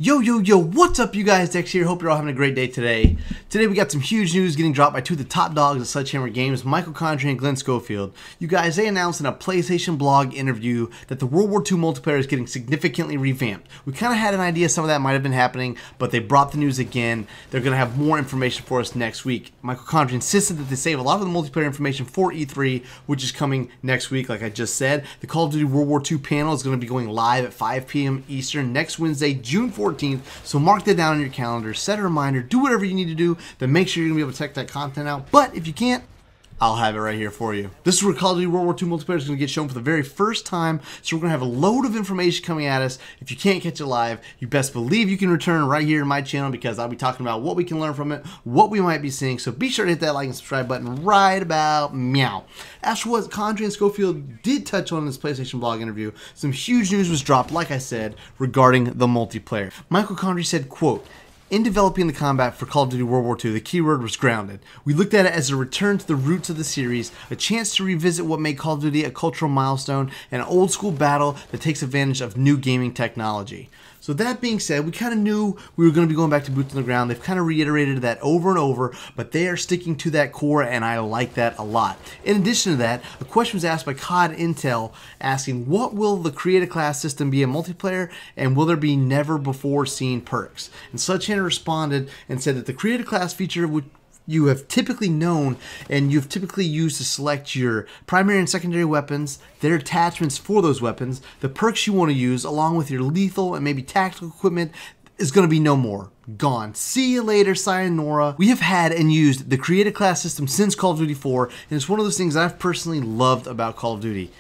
Yo, what's up you guys? Dex here. Hope you're all having a great day today. Today we got some huge news getting dropped by two of the top dogs at Sledgehammer Games, Michael Condrey and Glenn Schofield. You guys, they announced in a PlayStation blog interview that the World War II multiplayer is getting significantly revamped. We kind of had an idea some of that might have been happening, but they brought the news again. They're going to have more information for us next week. Michael Condrey insisted that they save a lot of the multiplayer information for E3, which is coming next week, like I just said. The Call of Duty World War II panel is going to be going live at 5 p.m. Eastern next Wednesday, June 14th. So mark that down on your calendar, set a reminder, do whatever you need to do to make sure you're going to be able to check that content out. But if you can't, I'll have it right here for you. This is where Call of Duty World War II multiplayer is going to get shown for the very first time. So we're going to have a load of information coming at us. If you can't catch it live, you best believe you can return right here in my channel because I'll be talking about what we can learn from it, what we might be seeing. So be sure to hit that like and subscribe button right about meow. As for what Condrey and Schofield did touch on in this PlayStation blog interview, some huge news was dropped, like I said, regarding the multiplayer. Michael Condrey said, quote, "In developing the combat for Call of Duty World War II, the keyword was grounded. We looked at it as a return to the roots of the series, a chance to revisit what made Call of Duty a cultural milestone, and an old school battle that takes advantage of new gaming technology." So that being said, we kind of knew we were going to be going back to boots on the ground. They've kind of reiterated that over and over, but they are sticking to that core, and I like that a lot. In addition to that, a question was asked by COD Intel asking, what will the create a class system be in multiplayer, and will there be never before seen perks? And Sledgehammer responded and said that the create a class feature would you have typically known and you've typically used to select your primary and secondary weapons, their attachments for those weapons, the perks you want to use, along with your lethal and maybe tactical equipment, is going to be no more. Gone. See you later, sayonara. We have had and used the create a class system since Call of Duty 4, and it's one of those things I've personally loved about Call of Duty.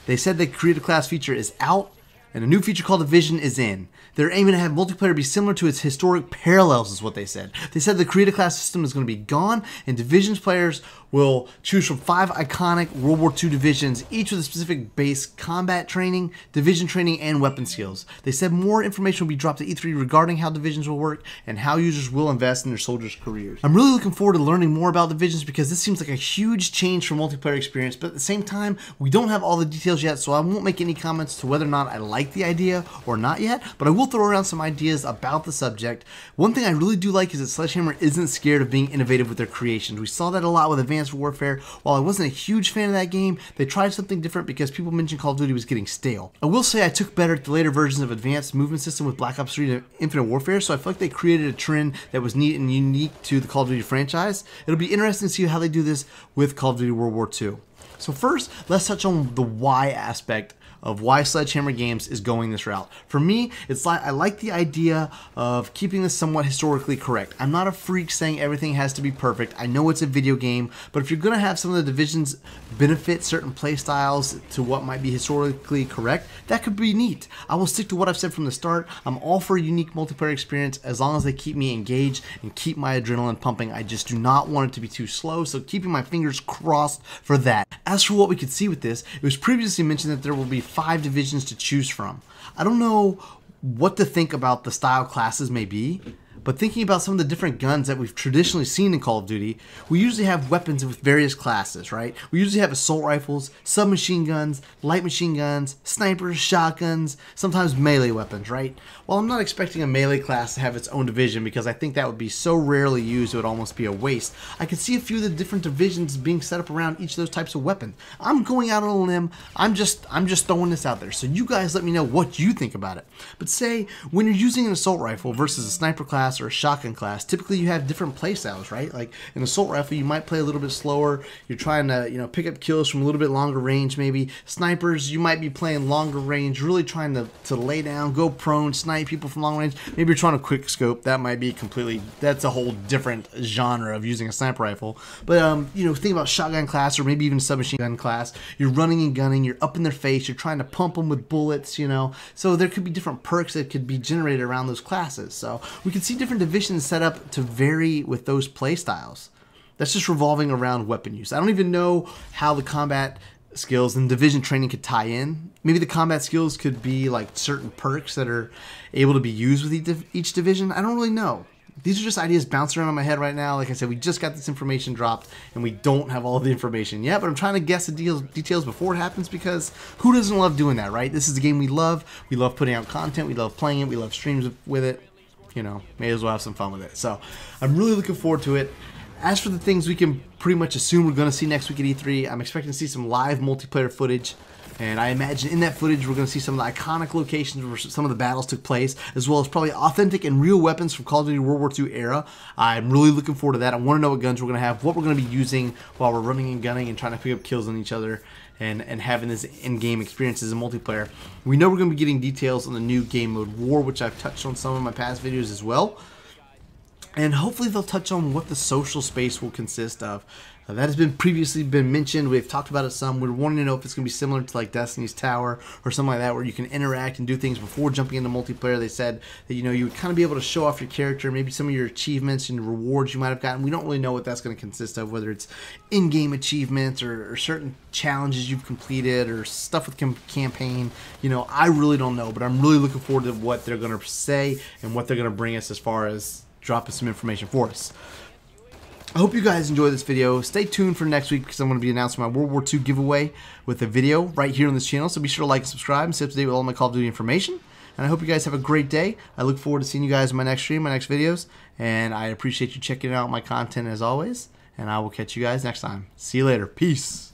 They said the create a class feature is out, and a new feature called Division is in. They're aiming to have multiplayer be similar to its historic parallels is what they said. They said the create a class system is going to be gone, and Division's players will choose from 5 iconic World War II divisions, each with a specific base combat training, division training, and weapon skills. They said more information will be dropped at E3 regarding how divisions will work and how users will invest in their soldiers' careers. I'm really looking forward to learning more about divisions because this seems like a huge change for multiplayer experience, but at the same time, we don't have all the details yet, so I won't make any comments to whether or not I like the idea or not yet, but I will throw around some ideas about the subject. One thing I really do like is that Sledgehammer isn't scared of being innovative with their creations. We saw that a lot with Advanced Warfare. While I wasn't a huge fan of that game, they tried something different because people mentioned Call of Duty was getting stale. I will say I took better at the later versions of Advanced Movement System with Black Ops 3 and Infinite Warfare, so I feel like they created a trend that was neat and unique to the Call of Duty franchise. It'll be interesting to see how they do this with Call of Duty World War II. So first, let's touch on the why aspect of why Sledgehammer Games is going this route. For me, it's like I like the idea of keeping this somewhat historically correct. I'm not a freak saying everything has to be perfect. I know it's a video game, but if you're going to have some of the divisions benefit certain play styles to what might be historically correct, that could be neat. I will stick to what I've said from the start. I'm all for a unique multiplayer experience as long as they keep me engaged and keep my adrenaline pumping. I just do not want it to be too slow, so keeping my fingers crossed for that. As for what we could see with this, it was previously mentioned that there will be 5 divisions to choose from. I don't know what to think about the style classes may be, but thinking about some of the different guns that we've traditionally seen in Call of Duty, we usually have weapons with various classes, right? We usually have assault rifles, submachine guns, light machine guns, snipers, shotguns, sometimes melee weapons, right? While I'm not expecting a melee class to have its own division because I think that would be so rarely used it would almost be a waste, I can see a few of the different divisions being set up around each of those types of weapons. I'm going out on a limb. I'm just throwing this out there. So you guys let me know what you think about it. But say when you're using an assault rifle versus a sniper class or a shotgun class, typically you have different play styles, right? Like an assault rifle, you might play a little bit slower. You're trying to, pick up kills from a little bit longer range maybe. Snipers, you might be playing longer range, really trying to lay down, go prone, snipe people from long range. Maybe you're trying to quick scope. That might be that's a whole different genre of using a sniper rifle. But, think about shotgun class or maybe even submachine gun class. You're running and gunning, you're up in their face, you're trying to pump them with bullets, So there could be different perks that could be generated around those classes. So we could see different divisions set up to vary with those play styles. That's just revolving around weapon use. I don't even know how the combat skills and division training could tie in. Maybe the combat skills could be like certain perks that are able to be used with each division. I don't really know. These are just ideas bouncing around in my head right now. Like I said, we just got this information dropped and we don't have all the information yet, but I'm trying to guess the details before it happens because who doesn't love doing that, right? This is a game we love. We love putting out content. We love playing it. We love streams with it. you know, may as well have some fun with it. So I'm really looking forward to it. As for the things we can pretty much assume we're going to see next week at E3, I'm expecting to see some live multiplayer footage. And I imagine in that footage we're going to see some of the iconic locations where some of the battles took place, as well as probably authentic and real weapons from Call of Duty World War II era. I'm really looking forward to that. I want to know what guns we're going to have, what we're going to be using while we're running and gunning and trying to pick up kills on each other and having this in-game experiences in multiplayer. We know we're going to be getting details on the new game mode War, which I've touched on some of my past videos as well. And hopefully they'll touch on what the social space will consist of. That has been previously been mentioned. We've talked about it some. We're wanting to know if it's going to be similar to like Destiny's Tower or something like that, where you can interact and do things before jumping into multiplayer. They said that, you know, you would kind of be able to show off your character, maybe some of your achievements and rewards you might have gotten. We don't really know what that's going to consist of, whether it's in-game achievements or certain challenges you've completed or stuff with campaign. You know, I really don't know, but I'm really looking forward to what they're going to say and what they're going to bring us as far as dropping some information for us. I hope you guys enjoy this video. Stay tuned for next week because I'm going to be announcing my World War II giveaway with a video right here on this channel. So be sure to like and subscribe and stay up to date with all my Call of Duty information. And I hope you guys have a great day. I look forward to seeing you guys in my next stream, my next videos. And I appreciate you checking out my content as always. And I will catch you guys next time. See you later. Peace.